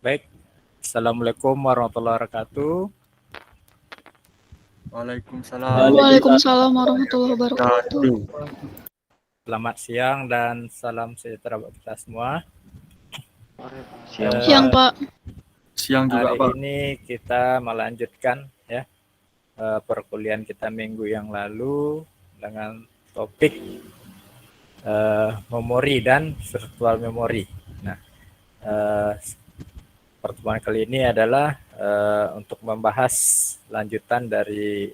Baik, Assalamualaikum warahmatullahi wabarakatuh. Waalaikumsalam warahmatullahi wabarakatuh. Selamat siang dan salam sejahtera buat kita semua. Siang, Pak. Siang juga, Hari Pak. ini kita melanjutkan ya perkuliahan kita minggu yang lalu dengan topik memori dan virtual memory. Nah, pertemuan kali ini adalah untuk membahas lanjutan dari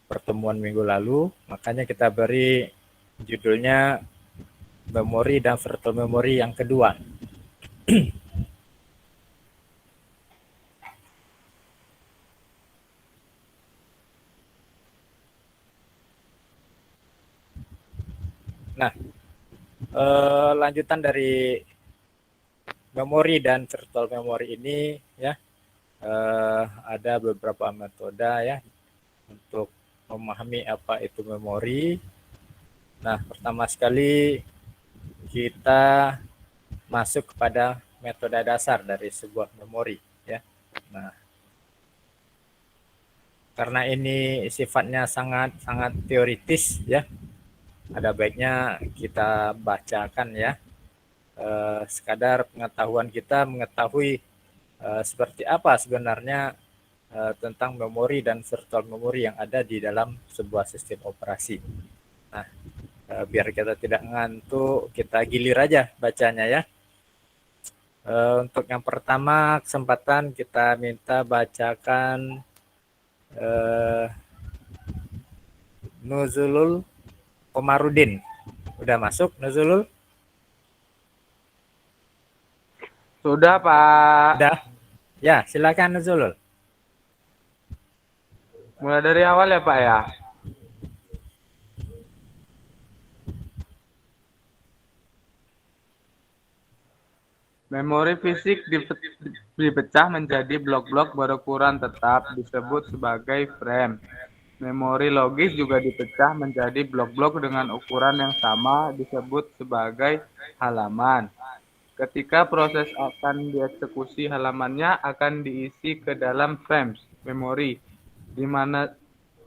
pertemuan minggu lalu, makanya kita beri judulnya memori dan virtual memory yang kedua. Nah, lanjutan dari memori dan virtual memory ini ya, ada beberapa metode ya untuk memahami apa itu memori. Nah, pertama sekali kita masuk kepada metode dasar dari sebuah memori ya. Nah, karena ini sifatnya sangat teoritis ya, ada baiknya kita bacakan ya, sekadar pengetahuan kita mengetahui seperti apa sebenarnya tentang memori dan virtual memory yang ada di dalam sebuah sistem operasi. Nah, biar kita tidak ngantuk, kita gilir aja bacanya ya. Untuk yang pertama kesempatan kita minta bacakan Nuzulul Komarudin. Udah masuk Nuzulul? Sudah, Pak. Udah? Ya, silakan Nuzulul. Mulai dari awal ya, Pak ya. Memori fisik dipecah menjadi blok-blok berukuran tetap disebut sebagai frame. Memori logis juga dipecah menjadi blok-blok dengan ukuran yang sama disebut sebagai halaman. Ketika proses akan dieksekusi, halamannya akan diisi ke dalam frames memori, di mana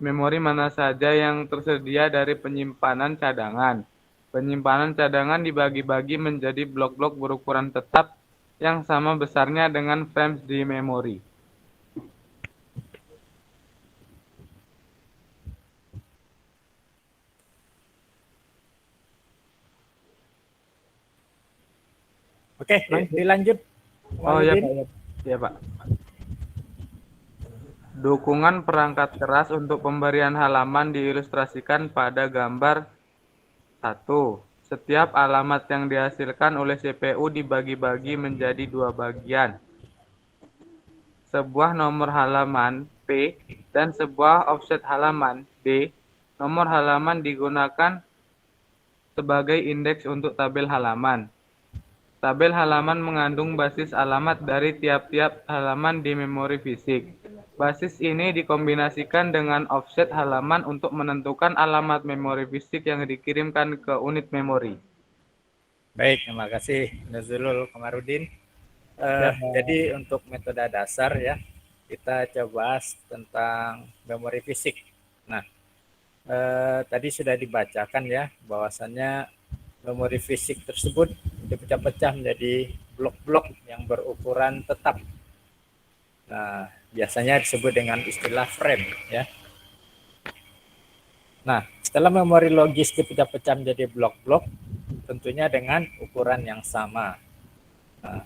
memori mana saja yang tersedia dari penyimpanan cadangan. Penyimpanan cadangan dibagi-bagi menjadi blok-blok berukuran tetap yang sama besarnya dengan frames di memori. Oke, dilanjut. Oh ya, Pak. Ya, Pak. Dukungan perangkat keras untuk pemberian halaman diilustrasikan pada gambar 1. Setiap alamat yang dihasilkan oleh CPU dibagi-bagi menjadi dua bagian. Sebuah nomor halaman P dan sebuah offset halaman D. Nomor halaman digunakan sebagai indeks untuk tabel halaman. Tabel halaman mengandung basis alamat dari tiap-tiap halaman di memori fisik. Basis ini dikombinasikan dengan offset halaman untuk menentukan alamat memori fisik yang dikirimkan ke unit memori. Baik, terima kasih Nuzulul Komarudin. Jadi untuk metode dasar ya, kita coba bahas tentang memori fisik. Nah, tadi sudah dibacakan ya, bahwasannya memori fisik tersebut dipecah-pecah menjadi blok-blok yang berukuran tetap. Nah, biasanya disebut dengan istilah frame ya. Nah, setelah memori logis dipecah-pecah menjadi blok-blok, tentunya dengan ukuran yang sama. Nah,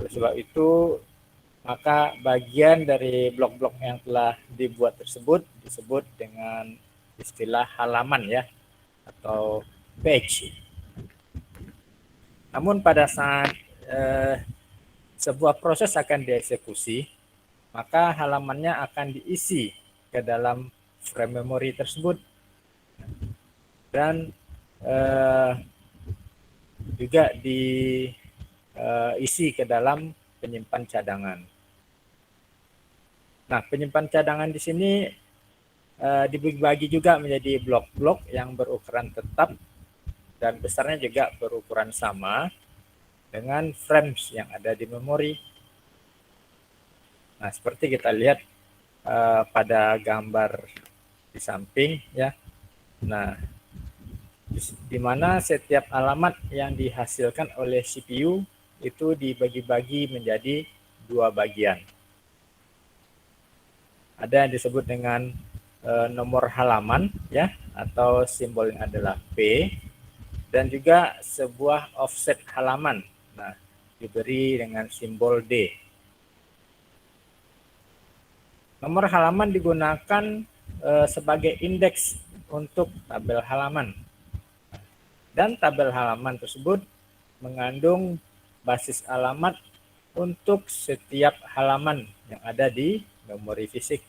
oleh sebab itu, maka bagian dari blok-blok yang telah dibuat tersebut disebut dengan istilah halaman ya, atau page. Namun pada saat sebuah proses akan dieksekusi, maka halamannya akan diisi ke dalam frame memori tersebut dan juga diisi ke dalam penyimpan cadangan. Nah, penyimpan cadangan di sini dibagi juga menjadi blok-blok yang berukuran tetap dan besarnya juga berukuran sama dengan frames yang ada di memori. Nah, seperti kita lihat pada gambar di samping ya. Nah, di mana setiap alamat yang dihasilkan oleh CPU itu dibagi-bagi menjadi dua bagian. Ada yang disebut dengan nomor halaman ya, atau simbolnya adalah P, dan juga sebuah offset halaman. Nah, diberi dengan simbol D. Nomor halaman digunakan sebagai indeks untuk tabel halaman. Dan tabel halaman tersebut mengandung basis alamat untuk setiap halaman yang ada di memori fisik.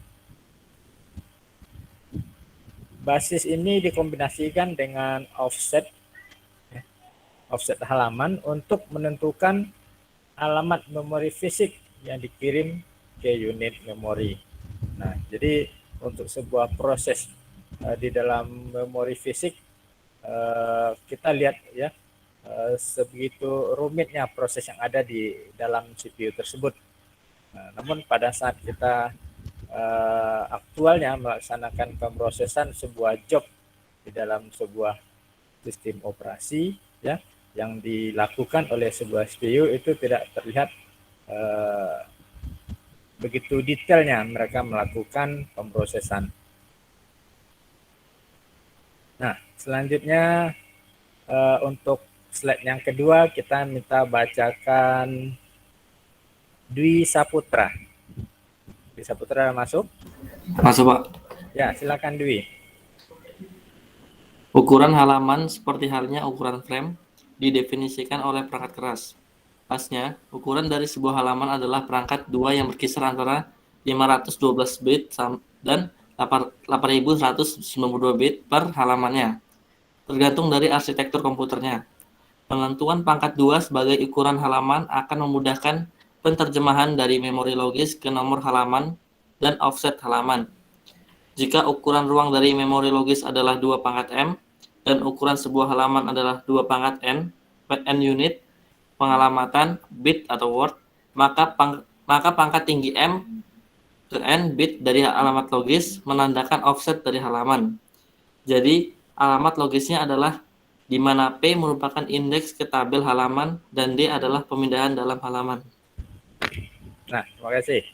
Basis ini dikombinasikan dengan offset halaman untuk menentukan alamat memori fisik yang dikirim ke unit memori. Nah, jadi untuk sebuah proses di dalam memori fisik, kita lihat ya, sebegitu rumitnya proses yang ada di dalam CPU tersebut. Nah, namun pada saat kita aktualnya melaksanakan pemrosesan sebuah job di dalam sebuah sistem operasi ya, yang dilakukan oleh sebuah CPU itu tidak terlihat begitu detailnya mereka melakukan pemrosesan. Nah, selanjutnya untuk slide yang kedua kita minta bacakan Dwi Saputra. Dwi Saputra masuk? Masuk, Pak. Ya, silakan Dwi. Ukuran halaman seperti halnya ukuran frame didefinisikan oleh perangkat keras. Pasnya, ukuran dari sebuah halaman adalah perangkat 2 yang berkisar antara 512 bit dan 8192 bit per halamannya, tergantung dari arsitektur komputernya. Penentuan pangkat 2 sebagai ukuran halaman akan memudahkan penerjemahan dari memori logis ke nomor halaman dan offset halaman. Jika ukuran ruang dari memori logis adalah 2 pangkat M dan ukuran sebuah halaman adalah 2 pangkat N unit pengalamatan bit atau word, maka pangkat tinggi M ke N bit dari alamat logis menandakan offset dari halaman. Jadi, alamat logisnya adalah di mana P merupakan indeks ke tabel halaman dan D adalah pemindahan dalam halaman. Nah, terima kasih.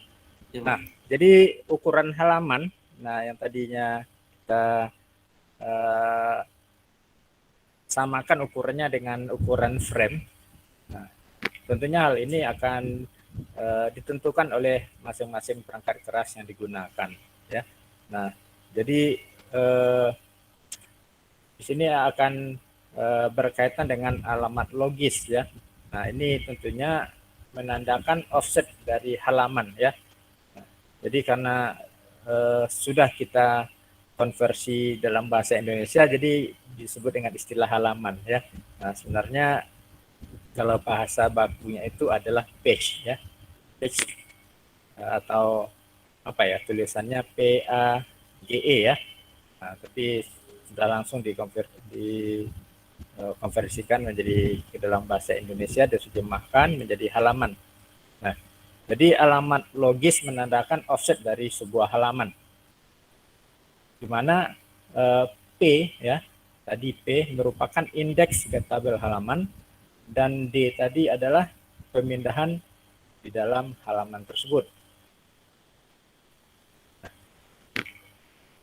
Ya, Nah, jadi ukuran halaman, nah yang tadinya kita samakan ukurannya dengan ukuran frame. Nah, tentunya hal ini akan ditentukan oleh masing-masing perangkat keras yang digunakan, ya. Nah, jadi di sini akan berkaitan dengan alamat logis, ya. Nah, ini tentunya menandakan offset dari halaman, ya. Nah, jadi karena sudah kita konversi dalam bahasa Indonesia, jadi disebut dengan istilah halaman, ya. Nah, sebenarnya kalau bahasa bakunya itu adalah page, ya, page atau apa ya, tulisannya PAGE ya. Nah, tapi sudah langsung dikonversikan menjadi ke dalam bahasa Indonesia dan diterjemahkan menjadi halaman. Nah, jadi alamat logis menandakan offset dari sebuah halaman, di mana P ya, tadi P merupakan indeks ke tabel halaman dan D tadi adalah pemindahan di dalam halaman tersebut.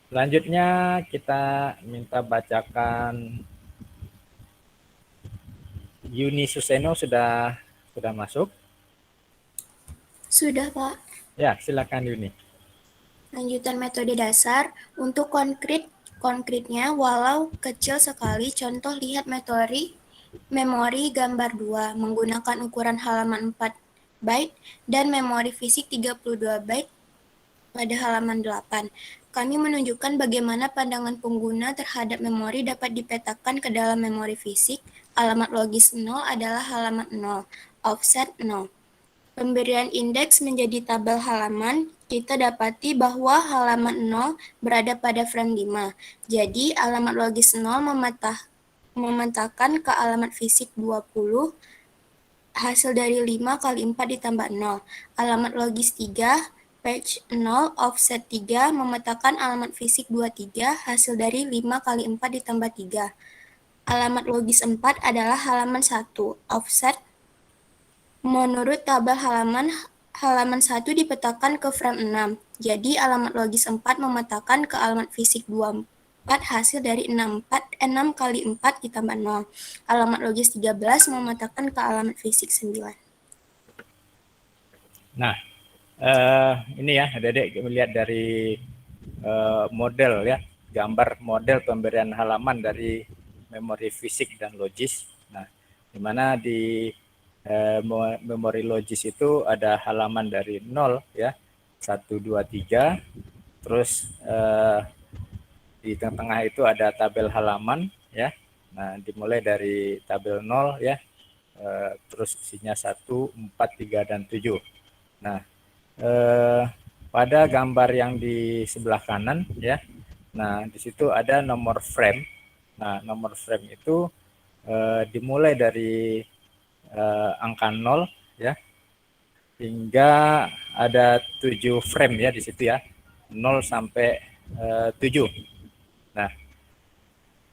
Selanjutnya kita minta bacakan Yuni Suseno sudah masuk? Sudah, Pak. Ya, silakan Yuni. Lanjutan metode dasar untuk konkretnya walau kecil sekali, contoh lihat memori gambar 2 menggunakan ukuran halaman 4 byte dan memori fisik 32 byte pada halaman 8. Kami menunjukkan bagaimana pandangan pengguna terhadap memori dapat dipetakan ke dalam memori fisik. Alamat logis 0 adalah halaman 0, offset 0. Pemberian indeks menjadi tabel halaman, kita dapati bahwa halaman 0 berada pada frame 5. Jadi, alamat logis 0 memetakan ke alamat fisik 20, hasil dari 5 kali 4 ditambah 0. Alamat logis 3 Page 0, offset 3, memetakan alamat fisik 23, hasil dari 5 kali 4 ditambah 3. Alamat logis 4 adalah halaman 1, offset. Menurut tabel halaman 1 dipetakan ke frame 6. Jadi alamat logis 4 memetakan ke alamat fisik 24 hasil dari 6 kali 4 ditambah 0. Alamat logis 13 memetakan ke alamat fisik 9. Nah, ini ya adik-adik melihat dari model ya, gambar model pemberian halaman dari memori fisik dan logis. Nah, di mana di memori logis itu ada halaman dari 0 ya, 1, 2, 3. Terus di tengah-tengah itu ada tabel halaman ya. Nah, dimulai dari tabel 0 ya. Terus isinya 1, 4, 3 dan 7. Nah, pada gambar yang di sebelah kanan ya. Nah, di situ ada nomor frame. Nah, nomor frame itu dimulai dari angka 0 ya hingga ada 7 frame ya di situ ya. 0 sampai 7. Nah,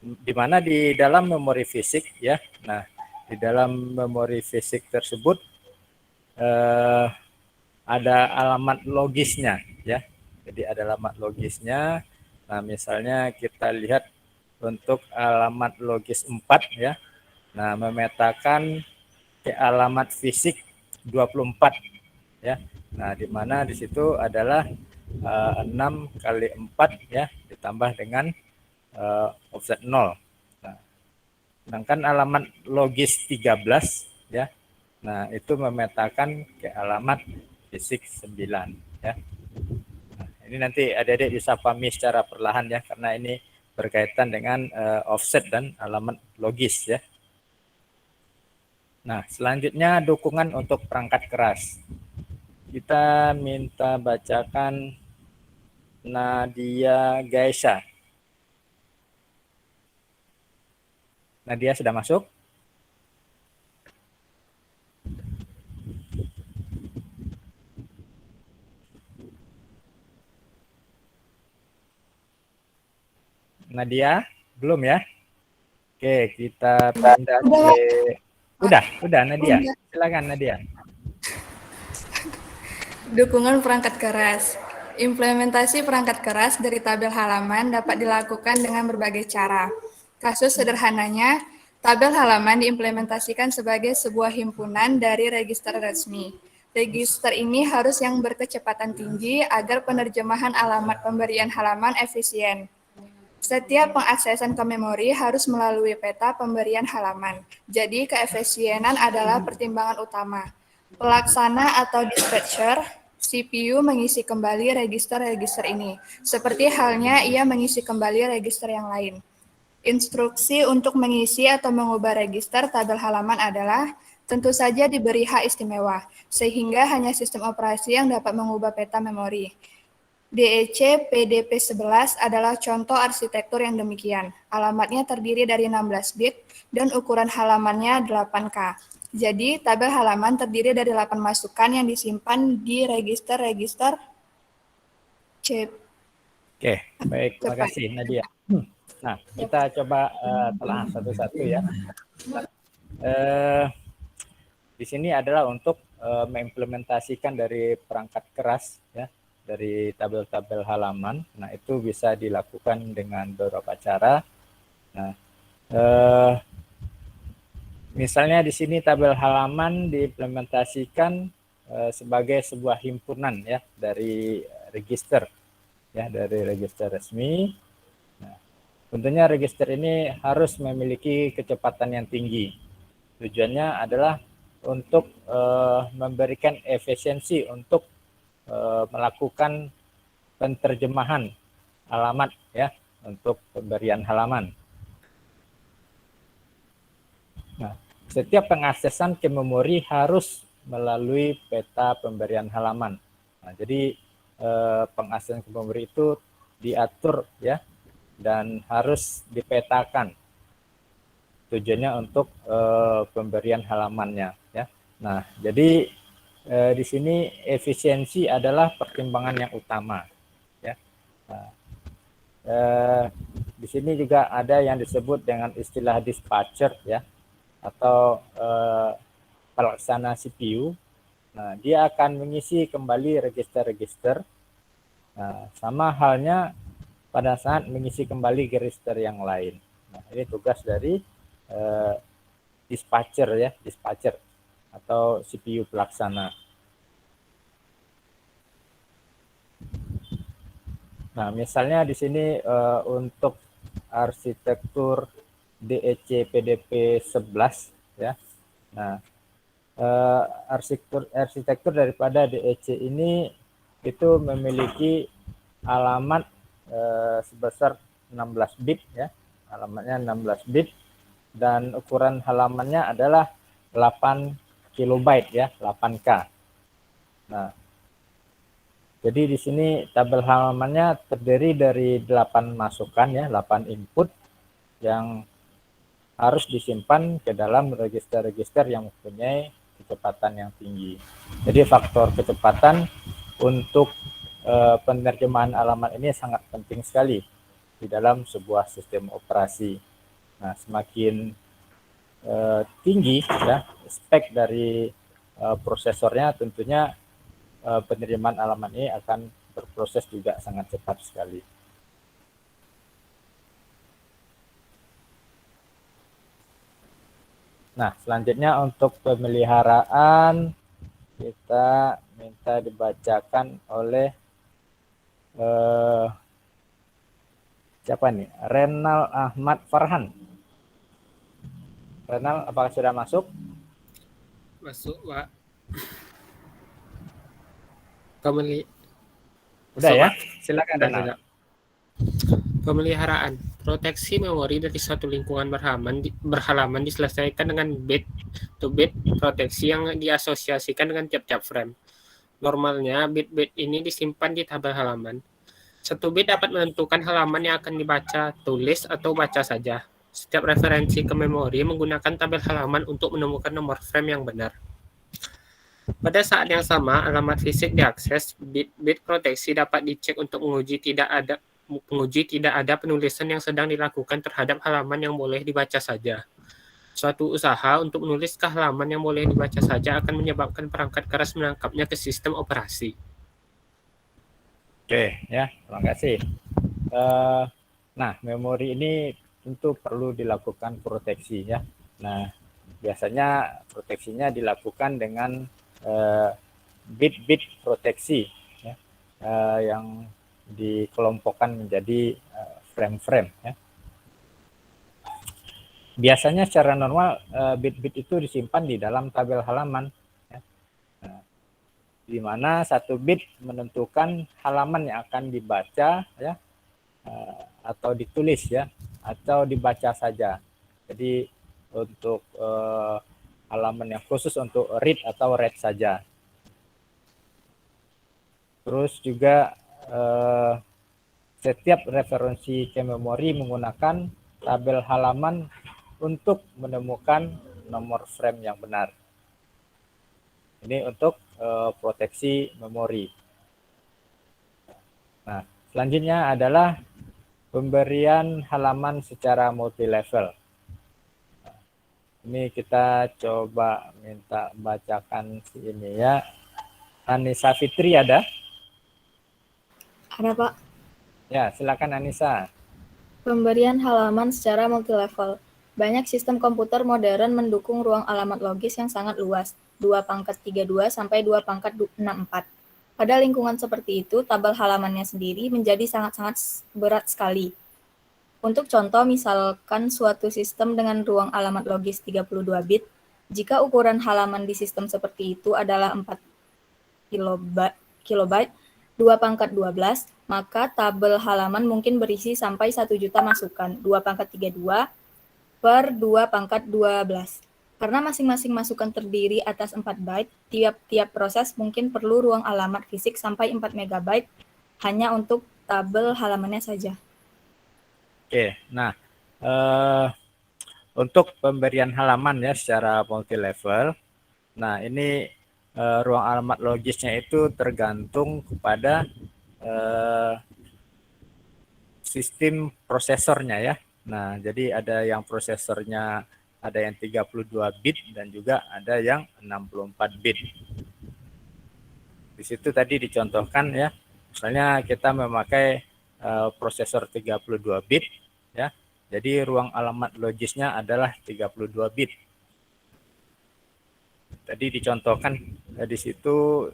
di mana di dalam memori fisik ya. Nah, di dalam memori fisik tersebut ada alamat logisnya ya. Jadi ada alamat logisnya. Nah, misalnya kita lihat untuk alamat logis 4 ya. Nah, memetakan ke alamat fisik 24 ya. Nah, di mana di situ adalah 6 kali 4 ya ditambah dengan offset 0. Nah, sedangkan alamat logis 13 ya. Nah, itu memetakan ke alamat fisik 9 ya. Nah, ini nanti adik-adik bisa pahami secara perlahan ya, karena ini berkaitan dengan offset dan alamat logis ya. Nah, selanjutnya dukungan untuk perangkat keras. Kita minta bacakan Nadia Gaisha. Nadia sudah masuk? Nadia, belum ya? Oke, kita pindah ke... Udah Nadia. Silakan Nadia. Dukungan perangkat keras. Implementasi perangkat keras dari tabel halaman dapat dilakukan dengan berbagai cara. Kasus sederhananya, tabel halaman diimplementasikan sebagai sebuah himpunan dari register resmi. Register ini harus yang berkecepatan tinggi agar penerjemahan alamat pemberian halaman efisien. Setiap pengaksesan ke memori harus melalui peta pemberian halaman. Jadi, keefisienan adalah pertimbangan utama. Pelaksana atau dispatcher, CPU mengisi kembali register-register ini, seperti halnya ia mengisi kembali register yang lain. Instruksi untuk mengisi atau mengubah register tabel halaman adalah tentu saja diberi hak istimewa, sehingga hanya sistem operasi yang dapat mengubah peta memori. DEC PDP-11 adalah contoh arsitektur yang demikian. Alamatnya terdiri dari 16 bit dan ukuran halamannya 8K. Jadi, tabel halaman terdiri dari 8 masukan yang disimpan di register-register C. Oke, baik. Terima kasih Nadia. Nah, kita coba telah satu-satu ya. Di sini adalah untuk mengimplementasikan dari perangkat keras ya, dari tabel-tabel halaman. Nah, itu bisa dilakukan dengan beberapa cara. Nah, misalnya di sini tabel halaman diimplementasikan sebagai sebuah himpunan ya dari register ya, dari register resmi. Nah, tentunya register ini harus memiliki kecepatan yang tinggi. Tujuannya adalah untuk memberikan efisiensi untuk melakukan penterjemahan alamat ya untuk pemberian halaman. Nah, setiap pengaksesan ke memori harus melalui peta pemberian halaman. Nah, jadi pengaksesan ke memori itu diatur ya dan harus dipetakan. Tujuannya untuk pemberian halamannya ya. Nah, jadi di sini efisiensi adalah pertimbangan yang utama, ya. Nah, di sini juga ada yang disebut dengan istilah dispatcher, ya, atau pelaksana CPU. Nah, dia akan mengisi kembali register-register. Nah, sama halnya pada saat mengisi kembali register yang lain. Nah, ini tugas dari dispatcher, ya, dispatcher atau CPU pelaksana. Nah, misalnya di sini untuk arsitektur DEC PDP 11, ya. Nah, arsitektur daripada DEC ini itu memiliki alamat sebesar 16 bit, ya. Alamatnya 16 bit dan ukuran halamannya adalah 8 kilobyte, ya, 8K. Nah, jadi di sini tabel halamannya terdiri dari 8 masukan, ya, 8 input yang harus disimpan ke dalam register-register yang mempunyai kecepatan yang tinggi. Jadi faktor kecepatan untuk penerjemahan alamat ini sangat penting sekali di dalam sebuah sistem operasi. Nah, semakin tinggi, ya, spek dari prosesornya, tentunya penerimaan alamat ini akan berproses juga sangat cepat sekali. Nah, selanjutnya untuk pemeliharaan kita minta dibacakan oleh siapa nih? Renal Ahmad Farhan. Renal, apakah sudah masuk? Masuk, Pak. Udah, ya? Pak. Silakan Renal. Sudah. Pemeliharaan. Proteksi memori dari suatu lingkungan berhalaman diselesaikan dengan bit-to-bit proteksi yang diasosiasikan dengan tiap-tiap frame. Normalnya, bit-bit ini disimpan di tabel halaman. Satu bit dapat menentukan halaman yang akan dibaca, tulis, atau baca saja. Setiap referensi ke memori menggunakan tabel halaman untuk menemukan nomor frame yang benar. Pada saat yang sama, alamat fisik diakses, bit-bit proteksi dapat dicek untuk menguji tidak ada penulisan yang sedang dilakukan terhadap halaman yang boleh dibaca saja. Suatu usaha untuk menulis ke halaman yang boleh dibaca saja akan menyebabkan perangkat keras menangkapnya ke sistem operasi. Oke, ya, terima kasih. Nah, memori ini tentu perlu dilakukan proteksi, ya. Nah, biasanya proteksinya dilakukan dengan bit-bit proteksi, ya, yang dikelompokkan menjadi frame-frame, ya. Biasanya secara normal bit-bit itu disimpan di dalam tabel halaman, ya. Nah, di mana satu bit menentukan halaman yang akan dibaca, ya, atau ditulis, ya, atau dibaca saja. Jadi untuk halaman yang khusus untuk read atau write saja. Terus juga setiap referensi ke memori menggunakan tabel halaman untuk menemukan nomor frame yang benar. Ini untuk proteksi memori. Nah, selanjutnya adalah pemberian halaman secara multi-level. Ini kita coba minta bacakan ini, ya. Anissa Fitri ada? Ada, Pak. Ya, silakan Anissa. Pemberian halaman secara multilevel. Banyak sistem komputer modern mendukung ruang alamat logis yang sangat luas, 2 pangkat 32 sampai 2 pangkat 64. Pada lingkungan seperti itu, tabel halamannya sendiri menjadi sangat-sangat berat sekali. Untuk contoh, misalkan suatu sistem dengan ruang alamat logis 32 bit, jika ukuran halaman di sistem seperti itu adalah 4 kilobyte, 2 pangkat 12, maka tabel halaman mungkin berisi sampai 1 juta masukan, 2 pangkat 32 per 2 pangkat 12. Karena masing-masing masukan terdiri atas 4 byte, tiap-tiap proses mungkin perlu ruang alamat fisik sampai 4 megabyte hanya untuk tabel halamannya saja. Oke, nah untuk pemberian halaman, ya, secara multi level, nah ini ruang alamat logisnya itu tergantung kepada sistem prosesornya ya. Nah, jadi ada yang prosesornya ada yang 32 bit dan juga ada yang 64 bit. Di situ tadi dicontohkan ya, misalnya kita memakai prosesor 32 bit ya. Jadi ruang alamat logisnya adalah 32 bit. Tadi dicontohkan di situ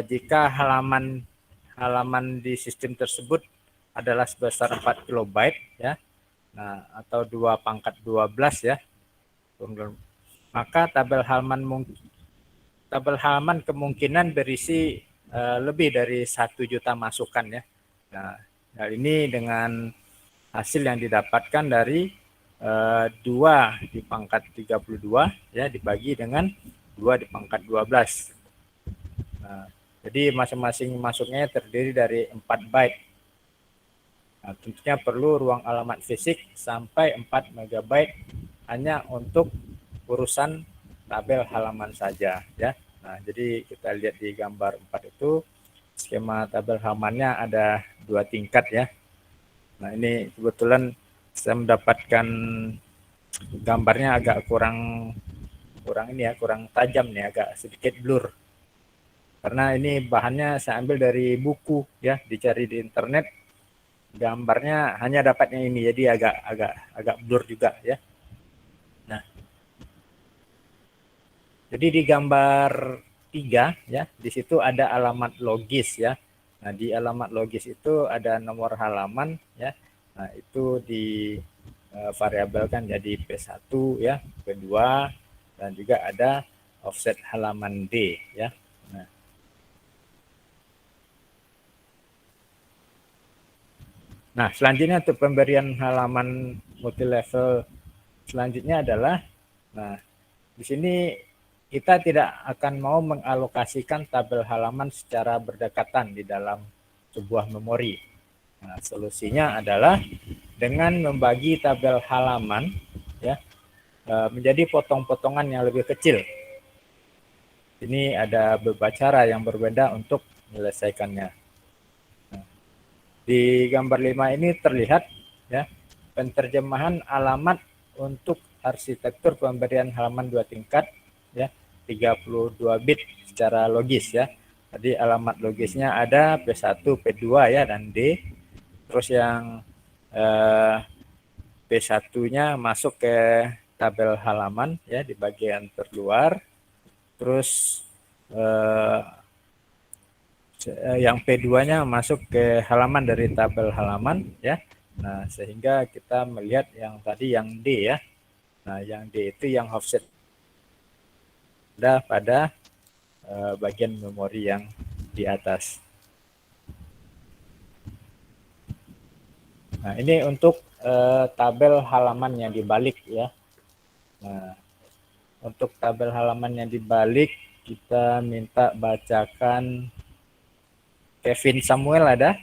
jika halaman di sistem tersebut adalah sebesar 4 kilobyte ya. Nah, atau 2/12 ya. Maka tabel halaman kemungkinan berisi lebih dari 1 juta masukan ya. Nah, hal ini dengan hasil yang didapatkan dari 2/32 ya dibagi dengan 2/12. Nah, jadi masing-masing masuknya terdiri dari 4 byte. Nah, tentunya perlu ruang alamat fisik sampai 4 MB hanya untuk urusan tabel halaman saja ya. Nah, jadi kita lihat di gambar 4 itu skema tabel halamannya ada 2 tingkat ya. Nah, ini kebetulan saya mendapatkan gambarnya agak kurang tajam nih, agak sedikit blur. Karena ini bahannya saya ambil dari buku ya, dicari di internet. Gambarnya hanya dapatnya ini, jadi agak blur juga ya. Nah, jadi di gambar 3 ya, di situ ada alamat logis ya. Nah, di alamat logis itu ada nomor halaman ya. Nah, itu di variabelkan jadi P1 ya, P2 dan juga ada offset halaman D ya. Nah, selanjutnya untuk pemberian halaman multilevel selanjutnya adalah, nah, di sini kita tidak akan mau mengalokasikan tabel halaman secara berdekatan di dalam sebuah memori. Nah, solusinya adalah dengan membagi tabel halaman ya menjadi potong-potongan yang lebih kecil. Ini ada beberapa cara yang berbeda untuk menyelesaikannya. Di gambar 5 ini terlihat ya penterjemahan alamat untuk arsitektur pemberian halaman 2 tingkat ya 32 bit secara logis ya. Jadi alamat logisnya ada P1, P2 ya dan D. Terus yang P1-nya masuk ke tabel halaman ya di bagian terluar. Terus yang P2-nya masuk ke halaman dari tabel halaman ya. Nah, sehingga kita melihat yang tadi yang D ya. Nah, yang D itu yang offset pada bagian memori yang di atas. Nah, ini untuk tabel halaman yang dibalik ya. Nah, untuk tabel halaman yang dibalik kita minta bacakan Kevin Samuel ada?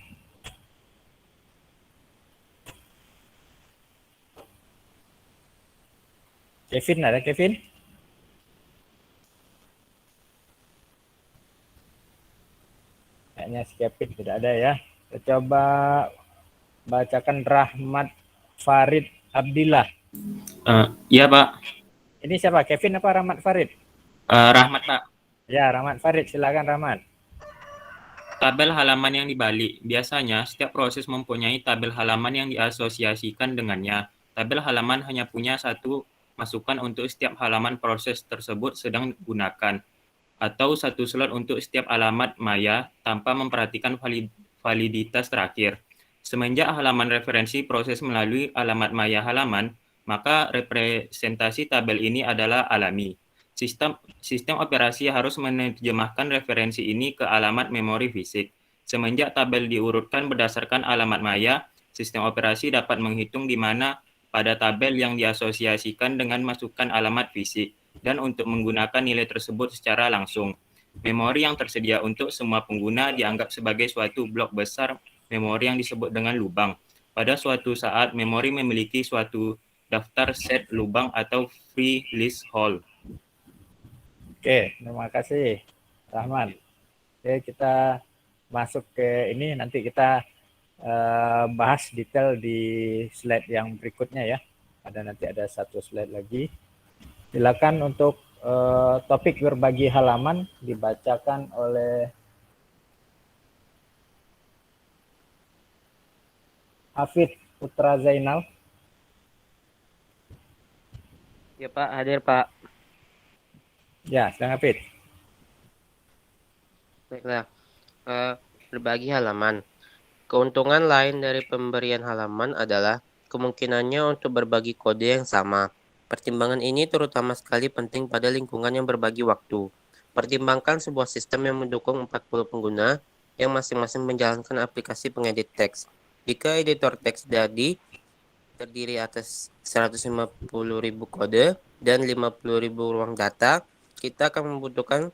Kevin ada Kevin? Kayaknya si Kevin tidak ada ya. Kita coba bacakan Rahmat Farid Abdillah. Iya Pak. Ini siapa? Kevin apa Rahmat Farid? Rahmat Pak. Ya, Rahmat Farid. Silakan Rahmat. Tabel halaman yang dibalik. Biasanya, setiap proses mempunyai tabel halaman yang diasosiasikan dengannya. Tabel halaman hanya punya satu masukan untuk setiap halaman proses tersebut sedang digunakan, atau satu slot untuk setiap alamat maya tanpa memperhatikan validitas terakhir. Semenjak halaman referensi proses melalui alamat maya halaman, maka representasi tabel ini adalah alami. Sistem operasi harus menerjemahkan referensi ini ke alamat memori fisik. Semenjak tabel diurutkan berdasarkan alamat maya, sistem operasi dapat menghitung di mana pada tabel yang diasosiasikan dengan masukan alamat fisik, dan untuk menggunakan nilai tersebut secara langsung. Memori yang tersedia untuk semua pengguna dianggap sebagai suatu blok besar memori yang disebut dengan lubang. Pada suatu saat, memori memiliki suatu daftar set lubang atau free list hole. Oke, terima kasih Rahman. Oke, kita masuk ke ini, nanti kita bahas detail di slide yang berikutnya ya. Nanti ada satu slide lagi. Silakan untuk topik berbagi halaman dibacakan oleh Hafid Putra Zainal. Ya Pak, hadir Pak. Ya, silakan Hafid. Baiklah, berbagi halaman. Keuntungan lain dari pemberian halaman adalah kemungkinannya untuk berbagi kode yang sama. Pertimbangan ini terutama sekali penting pada lingkungan yang berbagi waktu. Pertimbangkan sebuah sistem yang mendukung 40 pengguna yang masing-masing menjalankan aplikasi pengedit teks. Jika editor teks terdiri atas 150.000 kode dan 50.000 ruang data, kita akan membutuhkan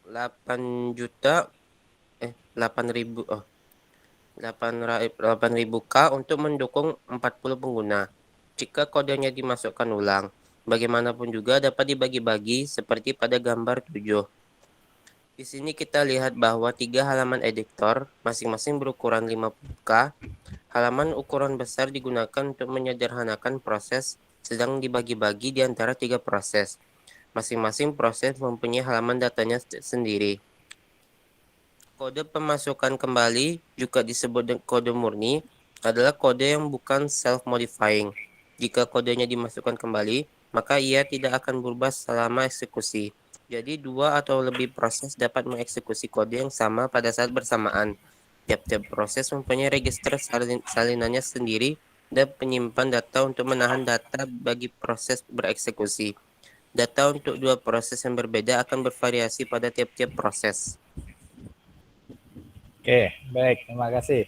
8.000K untuk mendukung 40 pengguna. Jika kodenya dimasukkan ulang, bagaimanapun juga dapat dibagi-bagi seperti pada gambar 7. Di sini kita lihat bahwa 3 halaman editor masing-masing berukuran 50K. Halaman ukuran besar digunakan untuk menyederhanakan proses sedang dibagi-bagi di antara 3 proses. Masing-masing proses mempunyai halaman datanya sendiri. Kode pemasukan kembali, juga disebut kode murni, adalah kode yang bukan self-modifying. Jika kodenya dimasukkan kembali, maka ia tidak akan berubah selama eksekusi. Jadi 2 atau lebih proses dapat mengeksekusi kode yang sama pada saat bersamaan. Tiap-tiap proses mempunyai register salinannya sendiri dan penyimpan data untuk menahan data bagi proses bereksekusi. Data untuk 2 proses yang berbeda akan bervariasi pada tiap-tiap proses. Oke, baik, terima kasih.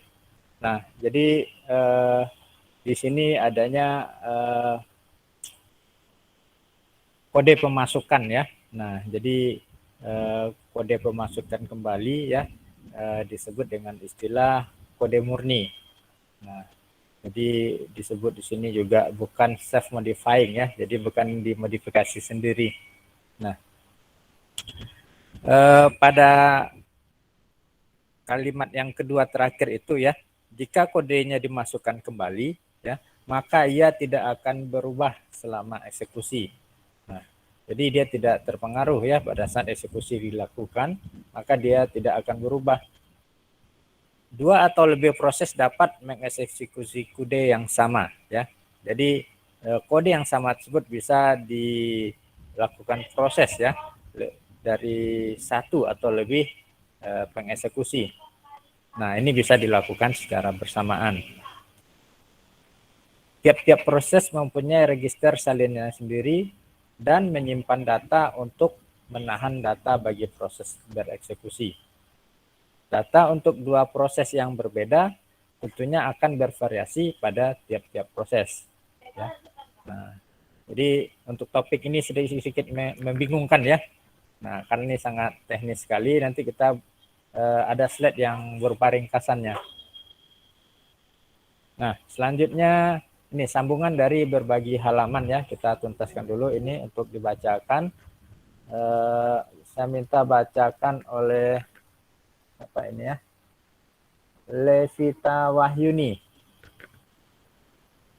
Nah, jadi di sini adanya kode pemasukan ya. Nah, jadi kode pemasukan kembali ya disebut dengan istilah kode murni. Nah, jadi disebut di sini juga bukan self modifying ya, jadi bukan dimodifikasi sendiri. Nah, pada kalimat yang kedua terakhir itu ya, jika kodenya dimasukkan kembali ya, maka ia tidak akan berubah selama eksekusi. Nah, jadi dia tidak terpengaruh ya pada saat eksekusi dilakukan, maka dia tidak akan berubah. 2 atau lebih proses dapat mengeksekusi kode yang sama ya. Jadi kode yang sama tersebut bisa dilakukan proses ya dari 1 atau lebih pengeksekusi. Nah, ini bisa dilakukan secara bersamaan. Tiap-tiap proses mempunyai register salinannya sendiri dan menyimpan data untuk menahan data bagi proses bereksekusi. Data untuk 2 proses yang berbeda tentunya akan bervariasi pada tiap-tiap proses. Ya. Nah, jadi untuk topik ini sedikit membingungkan ya. Nah, karena ini sangat teknis sekali, nanti kita ada slide yang berupa ringkasannya. Nah, selanjutnya ini sambungan dari berbagi halaman ya, kita tuntaskan dulu ini untuk dibacakan. Saya minta bacakan oleh apa ini ya, Levita Wahyuni.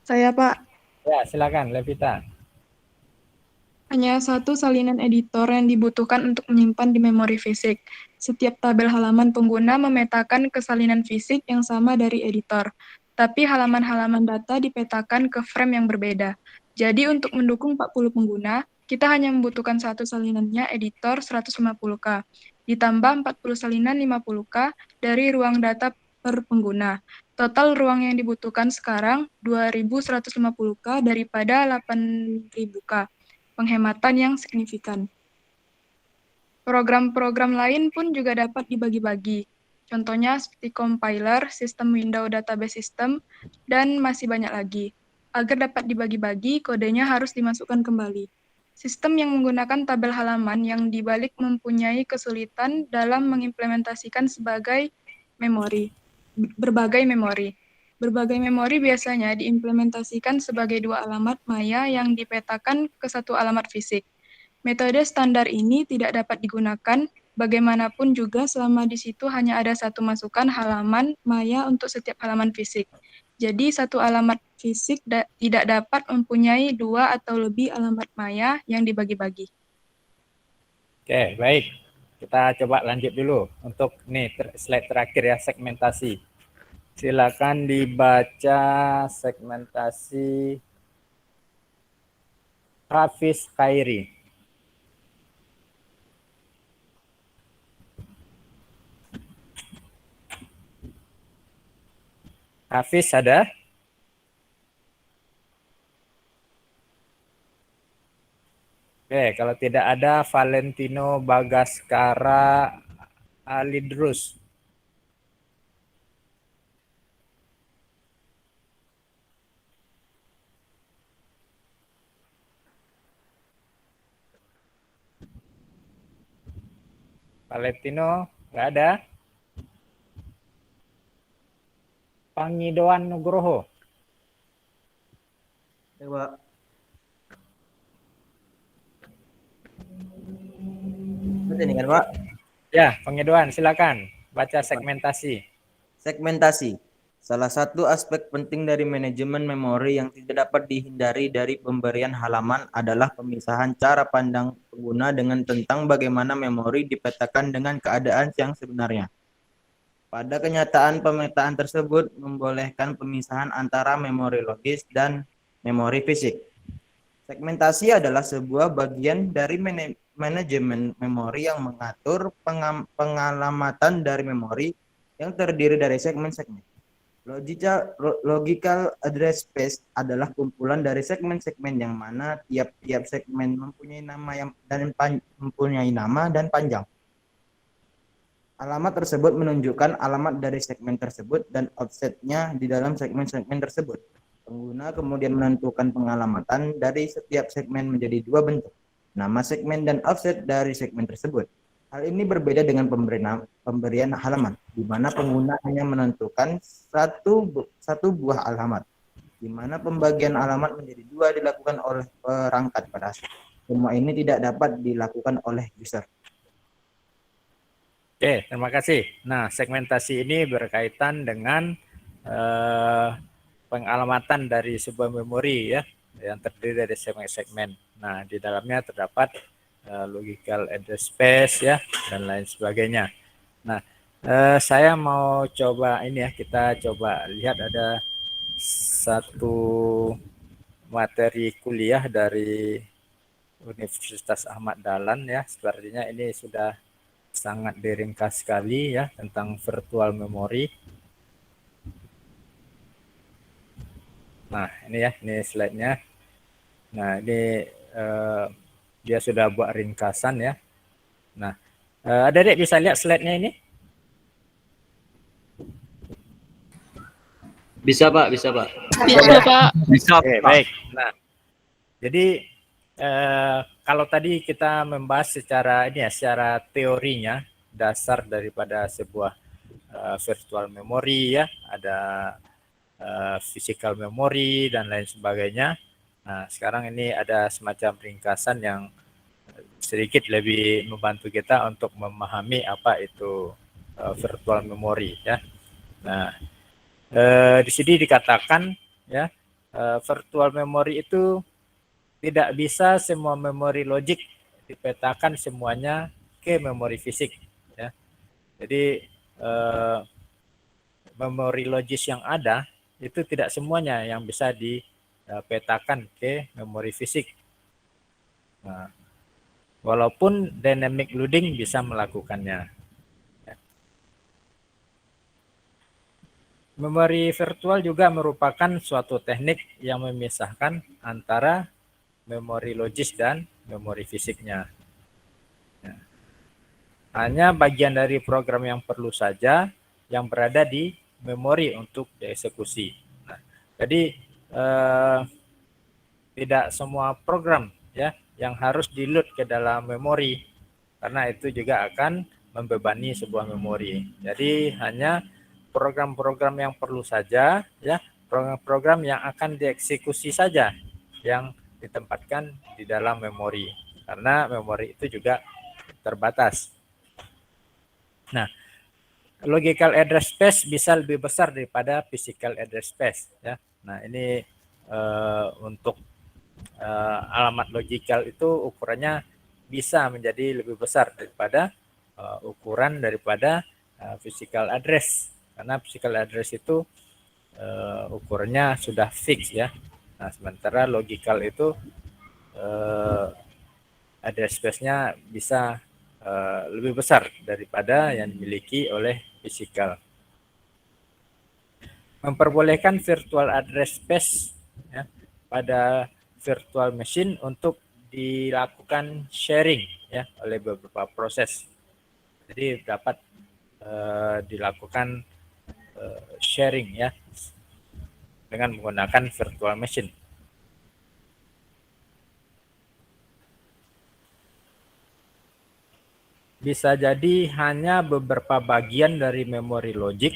Saya Pak, Ya, silakan Levita. hanya satu salinan editor yang dibutuhkan untuk menyimpan di memori fisik. Setiap tabel halaman pengguna memetakan kesalinan fisik yang sama dari editor, tapi halaman-halaman data dipetakan ke frame yang berbeda. Jadi untuk mendukung 40 pengguna, kita hanya membutuhkan satu salinannya editor 150K, ditambah 40 salinan 50K dari ruang data per pengguna. Total ruang yang dibutuhkan sekarang 2.150K daripada 8.000K. Penghematan yang signifikan. Program-program lain pun juga dapat dibagi-bagi. Contohnya seperti compiler, sistem Windows Database System, dan masih banyak lagi. Agar dapat dibagi-bagi, kodenya harus dimasukkan kembali. Sistem yang menggunakan tabel halaman yang dibalik mempunyai kesulitan dalam mengimplementasikan berbagai memori. Berbagai memori biasanya diimplementasikan sebagai 2 alamat maya yang dipetakan ke 1 alamat fisik. Metode standar ini tidak dapat digunakan bagaimanapun juga selama di situ hanya ada satu masukan halaman maya untuk setiap halaman fisik. Jadi satu alamat fisik tidak dapat mempunyai 2 atau lebih alamat maya yang dibagi-bagi. Oke, baik. Kita coba lanjut dulu untuk slide terakhir ya, segmentasi. Silakan dibaca segmentasi Hafiz Khairi. Hafiz ada? Oke, kalau tidak ada Valentino Bagaskara Alidrus. Valentino, nggak ada. Pangidoan Nugroho. Ya, Pak. Ini kan, Pak? Ya, Pangidoan, silakan baca segmentasi. Segmentasi. Salah satu aspek penting dari manajemen memori yang tidak dapat dihindari dari pemberian halaman adalah pemisahan cara pandang pengguna dengan tentang bagaimana memori dipetakan dengan keadaan yang sebenarnya. Pada kenyataan, pemetaan tersebut membolehkan pemisahan antara memori logis dan memori fisik. Segmentasi adalah sebuah bagian dari manajemen memori yang mengatur pengalamatan dari memori yang terdiri dari segmen-segmen. Logical address space adalah kumpulan dari segmen-segmen yang mana tiap-tiap segmen mempunyai nama dan panjang. Alamat tersebut menunjukkan alamat dari segmen tersebut dan offsetnya di dalam segmen-segmen tersebut. Pengguna kemudian menentukan pengalamatan dari setiap segmen menjadi 2 bentuk, nama segmen dan offset dari segmen tersebut. Hal ini berbeda dengan pemberian halaman, di mana pengguna hanya menentukan satu buah alamat, di mana pembagian alamat menjadi 2 dilakukan oleh perangkat pada aset. Semua ini tidak dapat dilakukan oleh user. Oke, terima kasih. Nah, segmentasi ini berkaitan dengan pengalamatan dari sebuah memori ya, yang terdiri dari segmen-segmen. Nah, di dalamnya terdapat logical address space ya dan lain sebagainya. Nah, saya mau coba ini ya, kita coba lihat ada satu materi kuliah dari Universitas Ahmad Dahlan ya. Sepertinya ini sudah sangat diringkas sekali ya tentang virtual memory. Nah, ini ya, ini slide-nya. Nah, ini dia sudah buat ringkasan ya. Nah, adik-adik bisa lihat slide-nya ini? Bisa, Pak. Bisa, Pak. Bisa, Pak. Bisa, oke, baik. Nah, jadi kalau tadi kita membahas secara ini ya, secara teorinya, dasar daripada sebuah virtual memory ya, ada physical memory dan lain sebagainya. Nah, sekarang ini ada semacam ringkasan yang sedikit lebih membantu kita untuk memahami apa itu virtual memory ya. Nah, di sini dikatakan ya, virtual memory itu tidak bisa semua memori logik dipetakan semuanya ke memori fisik ya. Jadi memori logis yang ada itu tidak semuanya yang bisa dipetakan ke memori fisik. Nah, walaupun dynamic loading bisa melakukannya. Memori virtual juga merupakan suatu teknik yang memisahkan antara memori logis dan memori fisiknya. Hanya bagian dari program yang perlu saja yang berada di memori untuk dieksekusi. Nah, jadi tidak semua program ya yang harus di-load ke dalam memori, karena itu juga akan membebani sebuah memori. Jadi hanya program-program yang perlu saja ya, program-program yang akan dieksekusi saja yang ditempatkan di dalam memori. karena memori itu juga terbatas. Nah, logical address space bisa lebih besar daripada physical address space ya. Nah, ini untuk alamat logical itu ukurannya bisa menjadi lebih besar daripada ukuran daripada physical address, karena physical address itu ukurannya sudah fix ya. Nah, sementara logical itu address space-nya bisa lebih besar daripada yang dimiliki oleh physical. Memperbolehkan virtual address space ya, pada virtual machine untuk dilakukan sharing ya oleh beberapa proses. Jadi dapat dilakukan sharing ya dengan menggunakan virtual machine. Bisa jadi hanya beberapa bagian dari memori logik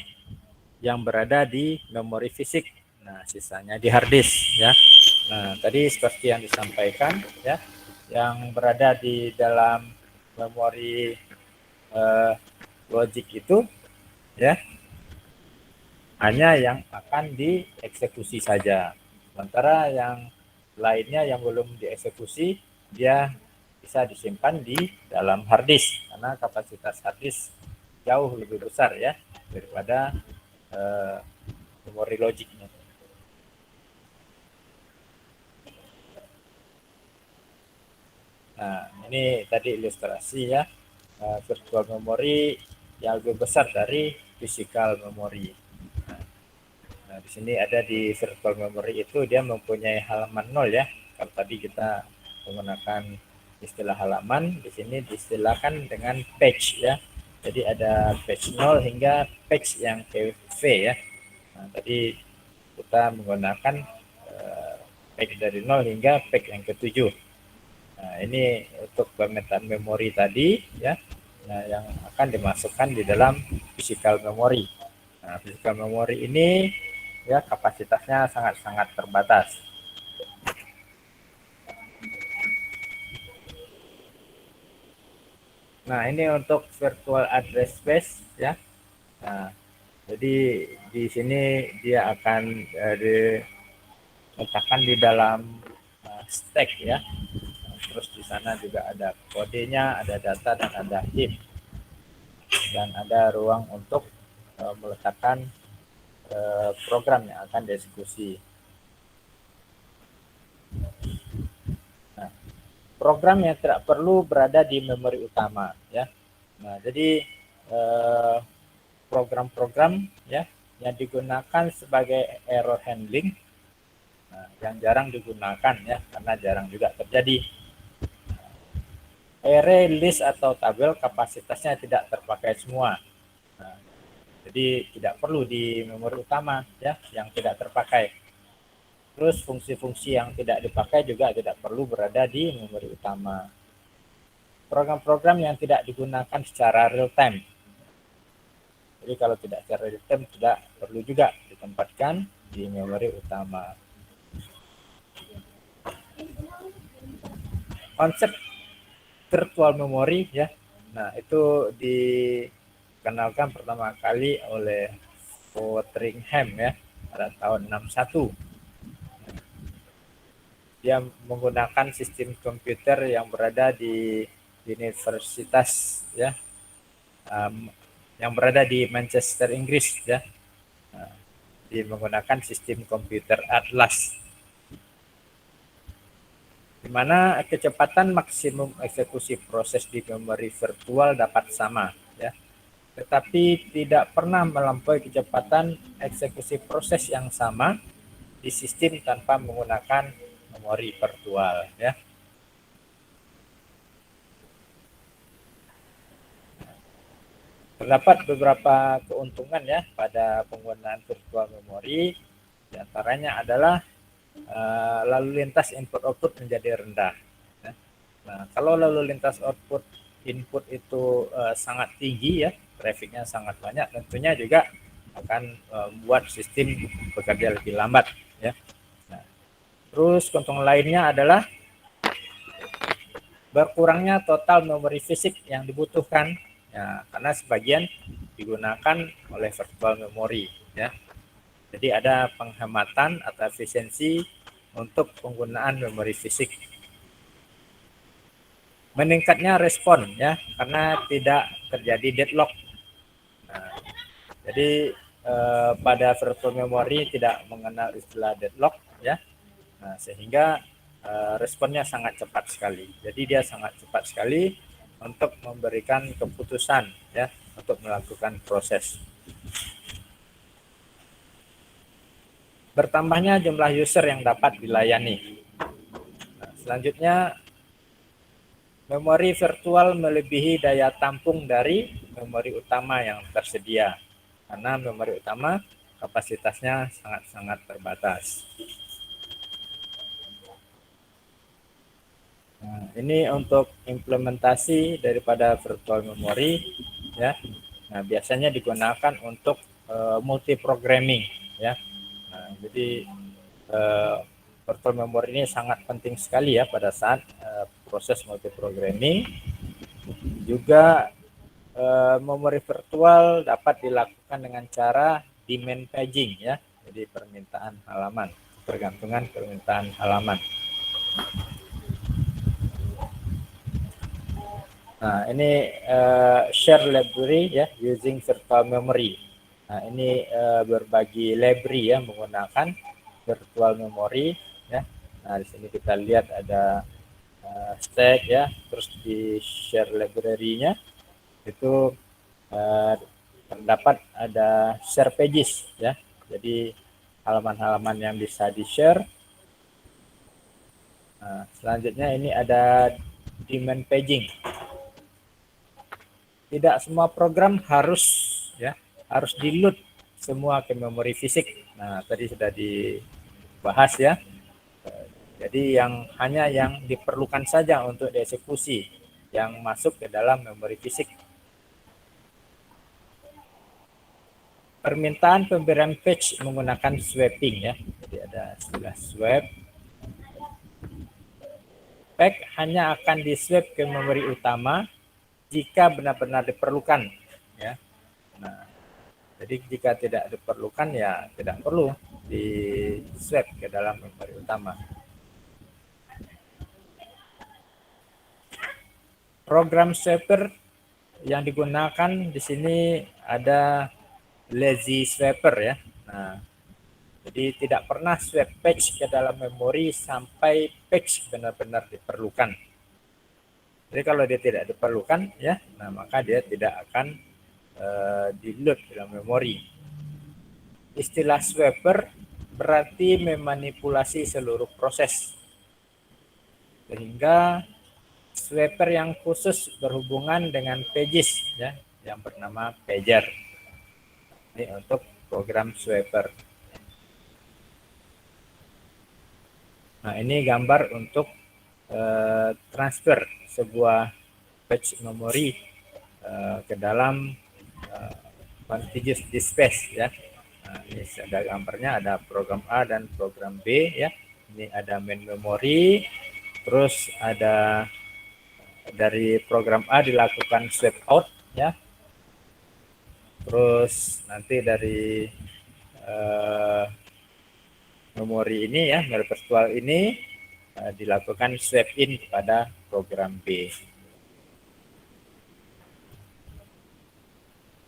yang berada di memori fisik. Nah, sisanya di hard disk ya. Nah, tadi seperti yang disampaikan ya, yang berada di dalam memori logik itu ya hanya yang akan dieksekusi saja. Sementara yang lainnya yang belum dieksekusi dia bisa disimpan di dalam hard disk karena kapasitas hard disk jauh lebih besar ya daripada memori logiknya. Nah, ini tadi ilustrasi ya virtual memory yang lebih besar dari physical memory. Nah, di sini ada di virtual memory itu dia mempunyai halaman 0 ya. Kalau tadi kita menggunakan istilah halaman, di sini diistilahkan dengan page ya. Jadi ada page 0 hingga page yang PV ya. Nah, tadi kita menggunakan page dari 0 hingga page yang ke-7. Nah, ini untuk pemetaan memori tadi ya. Nah, yang akan dimasukkan di dalam physical memory. Nah, physical memory ini ya kapasitasnya sangat-sangat terbatas. Nah, ini untuk virtual address space ya. Nah, jadi di sini dia akan diletakkan di dalam stack ya. Terus di sana juga ada kodenya, ada data dan ada heap. Dan ada ruang untuk meletakkan program yang akan dieksekusi. Nah, program yang tidak perlu berada di memori utama ya. Nah, jadi program-program ya yang digunakan sebagai error handling yang jarang digunakan ya karena jarang juga terjadi. Array, list atau tabel kapasitasnya tidak terpakai semua. Nah, jadi tidak perlu di memori utama ya yang tidak terpakai. Terus fungsi-fungsi yang tidak dipakai juga tidak perlu berada di memori utama. Program-program yang tidak digunakan secara real time. Jadi kalau tidak secara real time tidak perlu juga ditempatkan di memori utama. Konsep virtual memory ya. Nah, itu dikenalkan pertama kali oleh Fotheringham ya pada tahun 61. Dia menggunakan sistem komputer yang berada di universitas ya. Yang berada di Manchester, Inggris ya. Nah, dia menggunakan sistem komputer Atlas, di mana kecepatan maksimum eksekusi proses di memori virtual dapat sama ya. Tetapi tidak pernah melampaui kecepatan eksekusi proses yang sama di sistem tanpa menggunakan memori virtual ya. Terdapat beberapa keuntungan ya pada penggunaan virtual memory. Di antaranya adalah lalu lintas input output menjadi rendah. Nah, kalau lalu lintas output input itu sangat tinggi ya, trafiknya sangat banyak, tentunya juga akan membuat sistem bekerja lebih lambat ya. Nah, terus keuntungan lainnya adalah berkurangnya total memori fisik yang dibutuhkan, ya, karena sebagian digunakan oleh virtual memory, ya. Jadi ada penghematan atau efisiensi untuk penggunaan memori fisik. Meningkatnya respon, ya, karena tidak terjadi deadlock. Nah, jadi pada virtual memory tidak mengenal istilah deadlock, ya. Nah, sehingga responnya sangat cepat sekali. Jadi dia sangat cepat sekali untuk memberikan keputusan, ya, untuk melakukan proses. Bertambahnya jumlah user yang dapat dilayani. Nah, selanjutnya, memori virtual melebihi daya tampung dari memori utama yang tersedia, karena memori utama kapasitasnya sangat-sangat terbatas. Nah, ini untuk implementasi daripada virtual memory, ya. Nah, biasanya digunakan untuk multi-programming, ya. Nah, jadi virtual memory ini sangat penting sekali, ya, pada saat proses multi-programming. Juga memori virtual dapat dilakukan dengan cara demand paging, ya. Jadi permintaan halaman, pergantungan permintaan halaman. Nah, ini share library, ya, using virtual memory. Nah, ini berbagi library, ya, menggunakan virtual memory, ya. Nah, di sini kita lihat ada stack, ya, terus di share library-nya itu terdapat ada share pages, ya. Jadi halaman-halaman yang bisa di-share. Nah, selanjutnya ini ada demand paging. Tidak semua program harus, ya, harus di-load semua ke memori fisik. Nah, tadi sudah dibahas, ya. Jadi hanya yang diperlukan saja untuk dieksekusi yang masuk ke dalam memori fisik. Permintaan pemberian patch menggunakan swapping, ya. Jadi ada istilah swap. Patch hanya akan di-swap ke memori utama jika benar-benar diperlukan, ya. Nah, jadi jika tidak diperlukan, ya tidak perlu di-swap ke dalam memori utama. Program swapper yang digunakan di sini ada lazy swapper, ya. Nah, jadi tidak pernah swap patch ke dalam memori sampai patch benar-benar diperlukan. Jadi kalau dia tidak diperlukan, ya, nah maka dia tidak akan di-load dalam memori. Istilah swapper berarti memanipulasi seluruh proses. Sehingga swapper yang khusus berhubungan dengan pages, ya, yang bernama pager. Ini untuk program swapper. Nah, ini gambar untuk transfer sebuah patch memori ke dalam contiguous disk space, ya. Nah, ini ada gambarnya, ada program A dan program B, ya. Ini ada main memory, terus ada dari program A dilakukan swap out, ya. Terus nanti dari memori ini, ya, memori virtual ini dilakukan swap in kepada program B.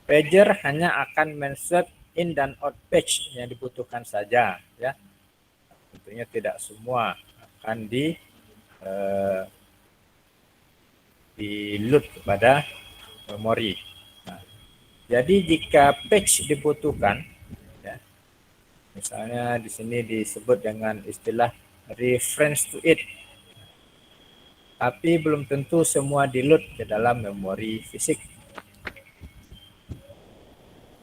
Pager hanya akan men-swap in dan out patch yang dibutuhkan saja, ya. Tentunya tidak semua akan di-load kepada memori. Nah, jadi jika patch dibutuhkan, ya, misalnya di sini disebut dengan istilah reference to it, tapi belum tentu semua di-load ke dalam memori fisik.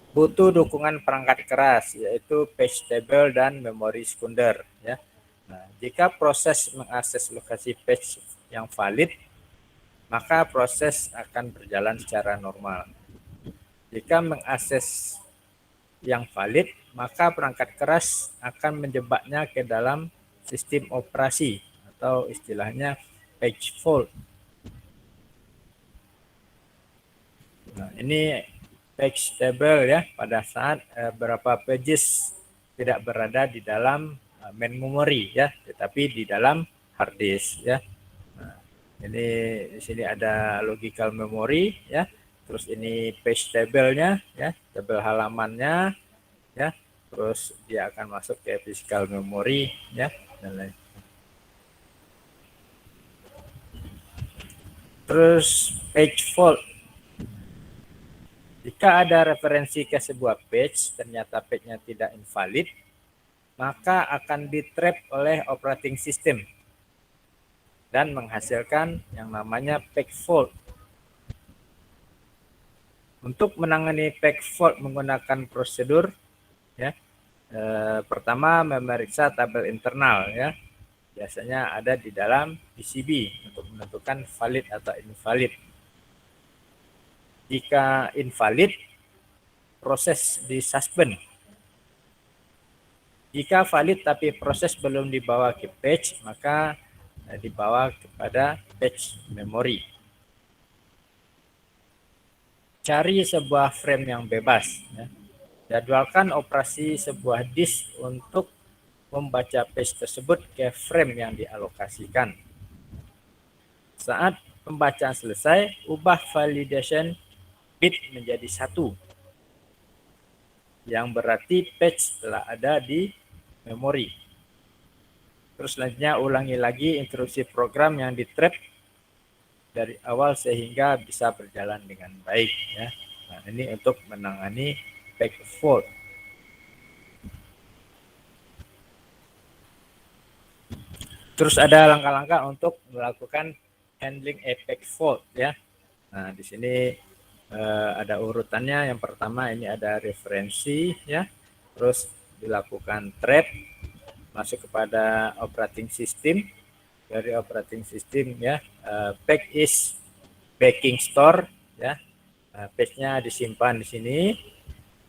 Butuh dukungan perangkat keras, yaitu page table dan memori sekunder, ya. Nah, jika proses mengakses lokasi page yang valid, maka proses akan berjalan secara normal. Jika mengakses yang valid, maka perangkat keras akan menjebaknya ke dalam sistem operasi atau istilahnya page fault. ini page table ya, pada saat berapa pages tidak berada di dalam main memory ya, tetapi di dalam hard disk ya. Nah, ini di sini ada logical memory ya. Terus ini page table-nya ya, tabel halamannya ya. Terus dia akan masuk ke physical memory ya, dan lain. Terus page fault. Jika ada referensi ke sebuah page, ternyata page-nya tidak invalid, maka akan di-trap oleh operating system dan menghasilkan yang namanya page fault. Untuk menangani page fault menggunakan prosedur ya, pertama memeriksa tabel internal ya, biasanya ada di dalam PCB untuk menentukan valid atau invalid. Jika invalid, proses disuspend. Jika valid tapi proses belum dibawa ke page, maka dibawa kepada page memory. Cari sebuah frame yang bebas. Ya. Jadwalkan operasi sebuah disk untuk membaca page tersebut ke frame yang dialokasikan. Saat pembacaan selesai, ubah validation bit menjadi 1. Yang berarti page telah ada di memori. Terus selanjutnya ulangi lagi instruksi program yang di-trap dari awal sehingga bisa berjalan dengan baik ya. Nah, ini untuk menangani page fault. Terus ada langkah-langkah untuk melakukan handling page fault ya. Nah, di sini ada urutannya. Yang pertama ini ada referensi ya. Terus dilakukan trap, masuk kepada operating system. Dari operating system ya, page is backing store ya, page-nya disimpan di sini.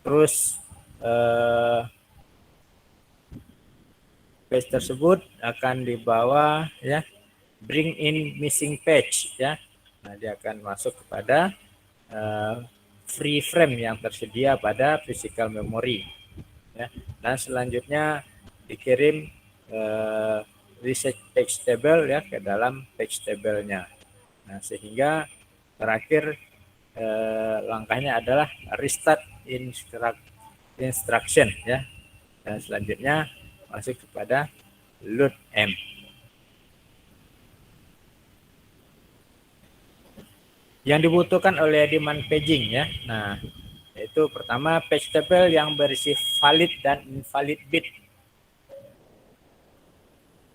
Terus page tersebut akan dibawa ya, bring in missing page ya. Nah, dia akan masuk kepada free frame yang tersedia pada physical memory ya. Dan selanjutnya dikirim reset page table ya ke dalam page table-nya. Nah, sehingga terakhir langkahnya adalah restart instruction ya. Dan selanjutnya masuk kepada load M. Yang dibutuhkan oleh demand paging ya. Nah, yaitu pertama page table yang berisi valid dan invalid bit.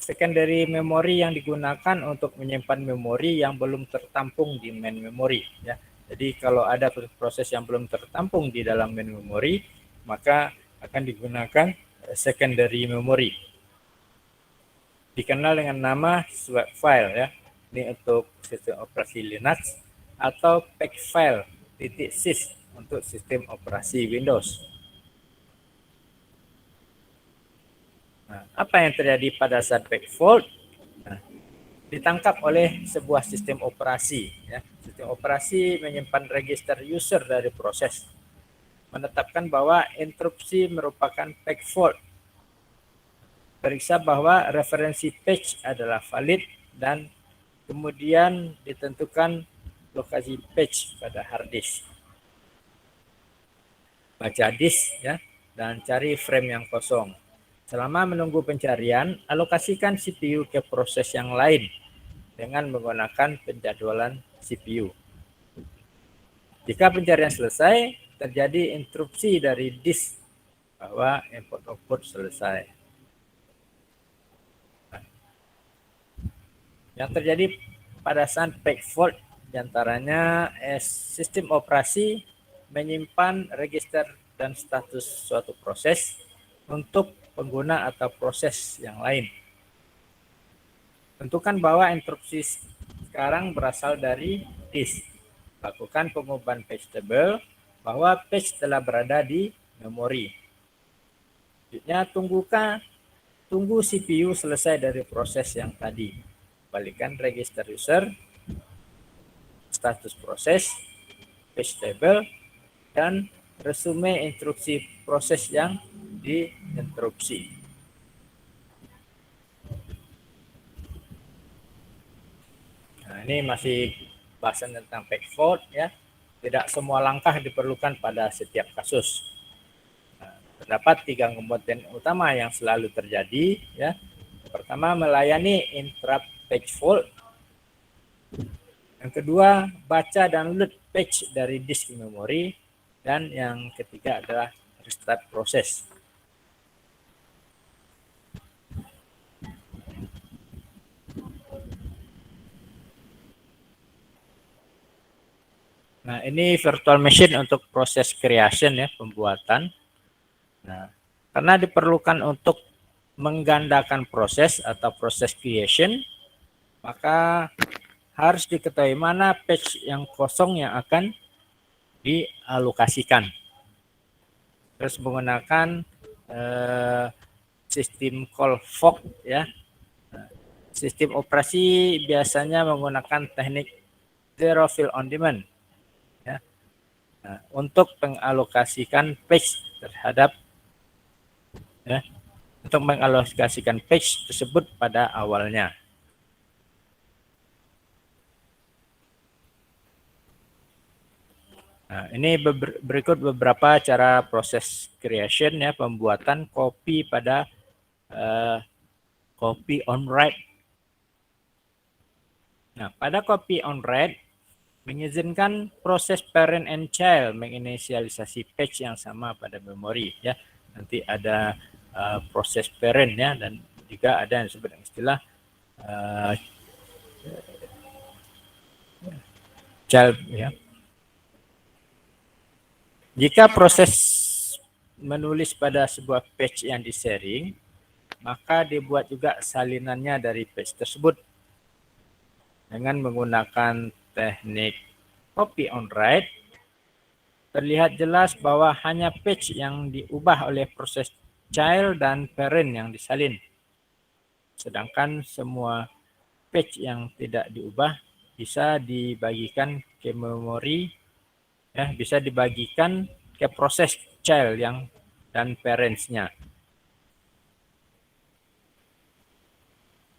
Secondary memory yang digunakan untuk menyimpan memori yang belum tertampung di main memory ya. Jadi kalau ada proses yang belum tertampung di dalam main memory, maka akan digunakan secondary memory. Dikenal dengan nama swap file ya. Ini untuk sistem operasi Linux atau page file .sys untuk sistem operasi Windows. Nah, apa yang terjadi pada saat page fault? Nah, ditangkap oleh sebuah sistem operasi. Ya. Sistem operasi menyimpan register user dari proses, menetapkan bahwa interupsi merupakan page fault, periksa bahwa referensi page adalah valid, dan kemudian ditentukan lokasi page pada hard disk. Baca disk ya, dan cari frame yang kosong. Selama menunggu pencarian, alokasikan CPU ke proses yang lain dengan menggunakan penjadwalan CPU. Jika pencarian selesai, terjadi interupsi dari disk bahwa input-output selesai. Yang terjadi pada saat page fault diantaranya sistem operasi menyimpan register dan status suatu proses untuk pengguna atau proses yang lain. Tentukan bahwa interupsi sekarang berasal dari disk. Lakukan pengubahan page table bahwa page telah berada di memori. Selanjutnya tunggu CPU selesai dari proses yang tadi. Kembalikan register user, status proses, page table, dan resume instruksi proses yang diinterupsi. Nah, ini masih bahasan tentang page fault ya. Tidak semua langkah diperlukan pada setiap kasus. Nah, terdapat 3 komponen utama yang selalu terjadi ya. Pertama, melayani interrupt page fault. Yang kedua, baca dan load page dari disk memori. Dan yang ketiga adalah restart proses. Nah, ini virtual machine untuk proses creation ya, pembuatan. Nah, karena diperlukan untuk menggandakan proses atau proses creation, maka harus diketahui mana page yang kosong yang akan dialokasikan. Terus menggunakan sistem call fork ya. Nah, sistem operasi biasanya menggunakan teknik zero fill on demand ya. Nah, untuk mengalokasikan page terhadap ya, untuk mengalokasikan page tersebut pada awalnya. Nah, ini berikut beberapa cara proses creation ya, pembuatan copy pada copy on write. Nah, pada copy on write mengizinkan proses parent and child menginisialisasi page yang sama pada memori ya. Nanti ada proses parent ya, dan juga ada yang disebut dengan istilah child ya. Jika proses menulis pada sebuah page yang di-sharing, maka dibuat juga salinannya dari page tersebut dengan menggunakan teknik copy on write. Terlihat jelas bahwa hanya page yang diubah oleh proses child dan parent yang disalin. Sedangkan semua page yang tidak diubah bisa dibagikan ke memori ya, bisa dibagikan ke proses child yang dan parents-nya.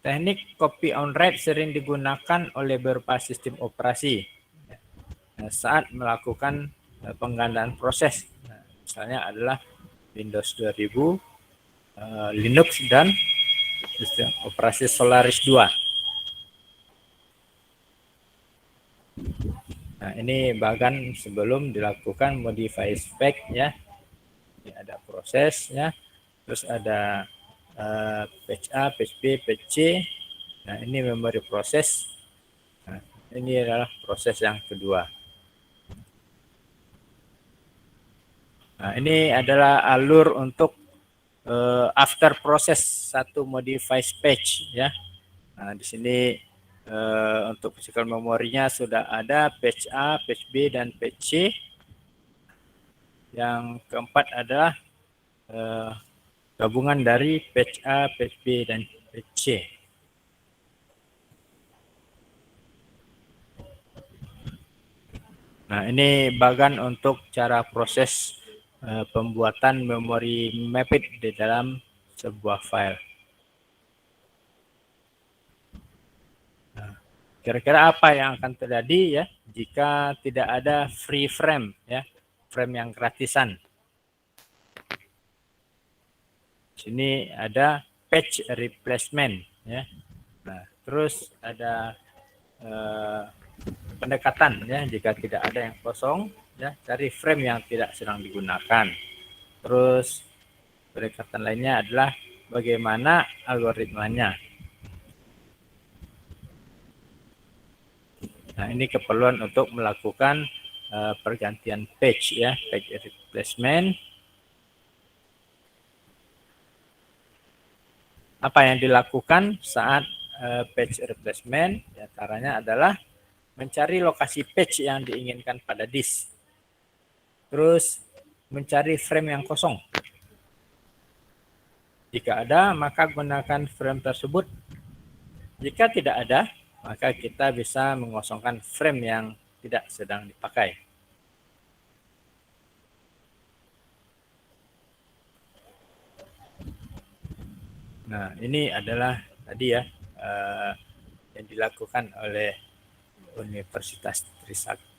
Teknik copy on write sering digunakan oleh beberapa sistem operasi saat melakukan penggandaan proses. Nah, misalnya adalah Windows 2000, Linux, dan sistem operasi Solaris 2. Nah, ini bagian sebelum dilakukan modify spec ya. Ini ada prosesnya, terus ada page A, page B, page C. Nah, ini memori proses. Nah, ini adalah proses yang kedua. Nah, ini adalah alur untuk after proses satu modify page ya. Nah, di sini untuk physical memorinya sudah ada page A, page B, dan page C. Yang keempat adalah gabungan dari page A, page B, dan page C. Nah, ini bagian untuk cara proses pembuatan memori mapped di dalam sebuah file. Kira-kira apa yang akan terjadi ya jika tidak ada free frame ya, frame yang gratisan. Sini ada page replacement ya. Nah, terus ada pendekatan ya, jika tidak ada yang kosong ya, cari frame yang tidak sedang digunakan. Terus pendekatan lainnya adalah bagaimana algoritmanya. Nah, ini keperluan untuk melakukan pergantian page ya, page replacement. Apa yang dilakukan saat page replacement? Di antaranya adalah mencari lokasi page yang diinginkan pada disk. Terus mencari frame yang kosong. Jika ada, maka gunakan frame tersebut. Jika tidak ada, maka kita bisa mengosongkan frame yang tidak sedang dipakai. Nah, ini adalah tadi ya yang dilakukan oleh Universitas Trisakti.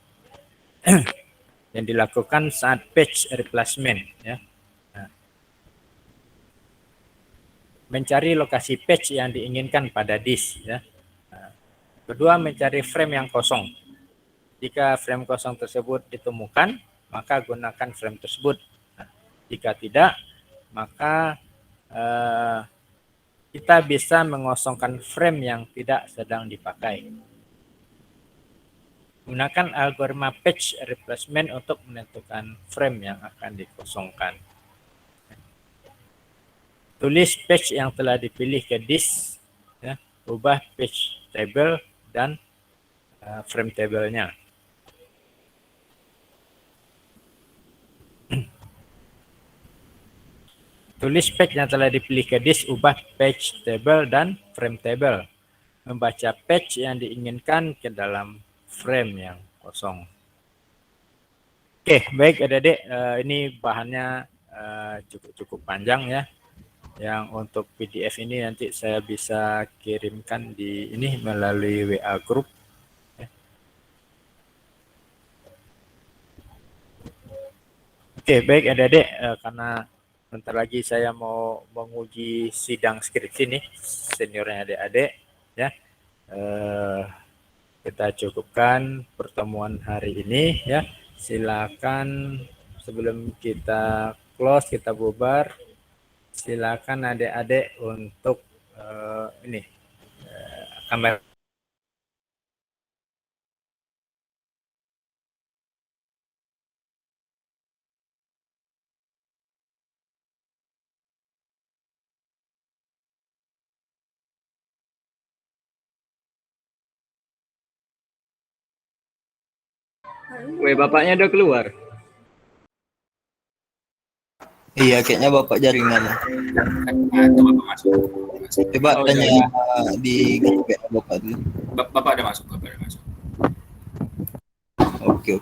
Yang dilakukan saat page replacement ya. Nah, mencari lokasi page yang diinginkan pada disk ya. Nah, kedua, mencari frame yang kosong. Jika frame kosong tersebut ditemukan, maka gunakan frame tersebut. Nah, jika tidak, maka kita bisa mengosongkan frame yang tidak sedang dipakai. Gunakan algoritma page replacement untuk menentukan frame yang akan dikosongkan. Tulis page yang telah dipilih ke disk, ya, ubah page table dan frame table-nya. Tulis page yang telah dipilih ke disk, ubah page table dan frame table. Membaca page yang diinginkan ke dalam frame yang kosong. Oke, baik adik-adik, ini bahannya cukup panjang ya. Yang untuk PDF ini nanti saya bisa kirimkan di ini melalui WA group. Oke, baik adik-adik, karena bentar lagi saya mau menguji sidang skripsi nih, seniornya adik-adik ya. Kita cukupkan pertemuan hari ini ya. Silakan sebelum kita close, kita bubar, silakan adik-adik untuk ini kamera. Weh, bapaknya udah keluar. Iya, kayaknya bapak jaringan. Coba Oh, tanya iya. di grup WA bapak dulu. Bapak ada masuk, Bapak ada masuk. Oke.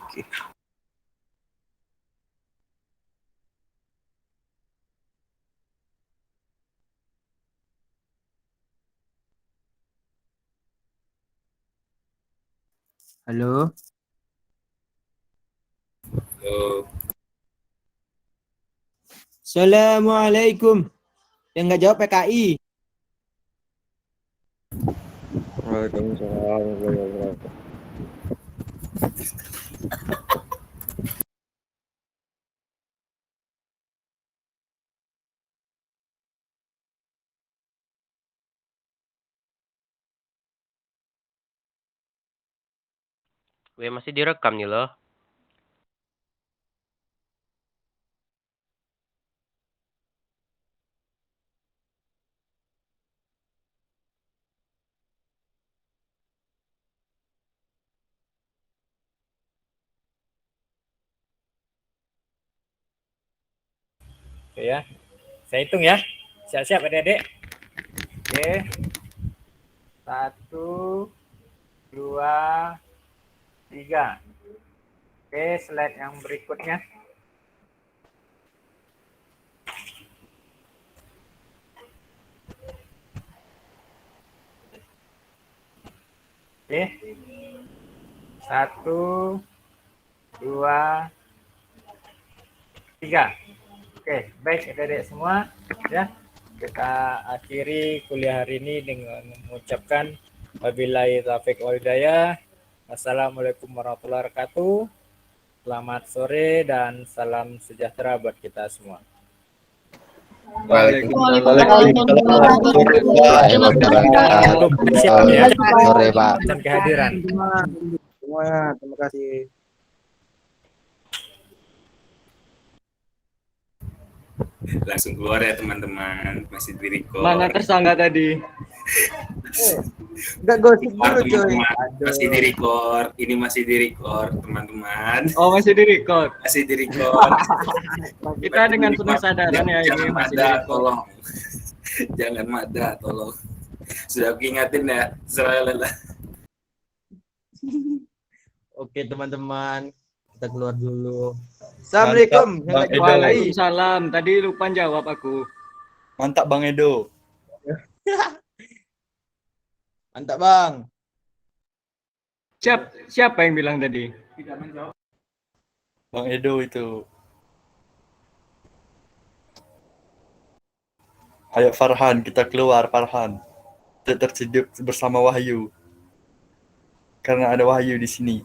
Halo. Halo. Assalamualaikum. Yang nggak jawab PKI. Waalaikumsalam warahmatullahi wabarakatuh. Masih direkam nih loh. Oke ya. Saya hitung ya. Siap-siap adik-adik. Oke. 1, 2, 3. Oke, slide yang berikutnya. Oke. 1, 2, 3. Oke, baik adik-adik semua ya. Kita akhiri kuliah hari ini dengan mengucapkan wabillahi taufiq wal hidayah. Wassalamualaikum warahmatullahi wabarakatuh. Selamat sore dan salam sejahtera buat kita semua. Sore, Pak. Dan kehadiran. Semua, terima kasih. Langsung keluar ya teman-teman, masih di record. Mana tersangka tadi? Enggak gosip dulu, coy. Teman-teman, masih di record. Ini masih di record, teman-teman. Oh, masih di record. Masih di record. Kita dengan penuh sadaran ya ini masih di record. Tolong. Jangan mada, tolong. Sudah aku ingatin ya, serah. Oke, teman-teman. Kita keluar dulu. Assalamualaikum. Waalaikumsalam. Tadi lupa jawab aku. Mantap Bang Edo. Mantap, Bang. Siapa yang bilang tadi? Bang Edo itu. Ayo Farhan, kita keluar Farhan. Kita tersedup bersama Wahyu. Karena ada Wahyu di sini.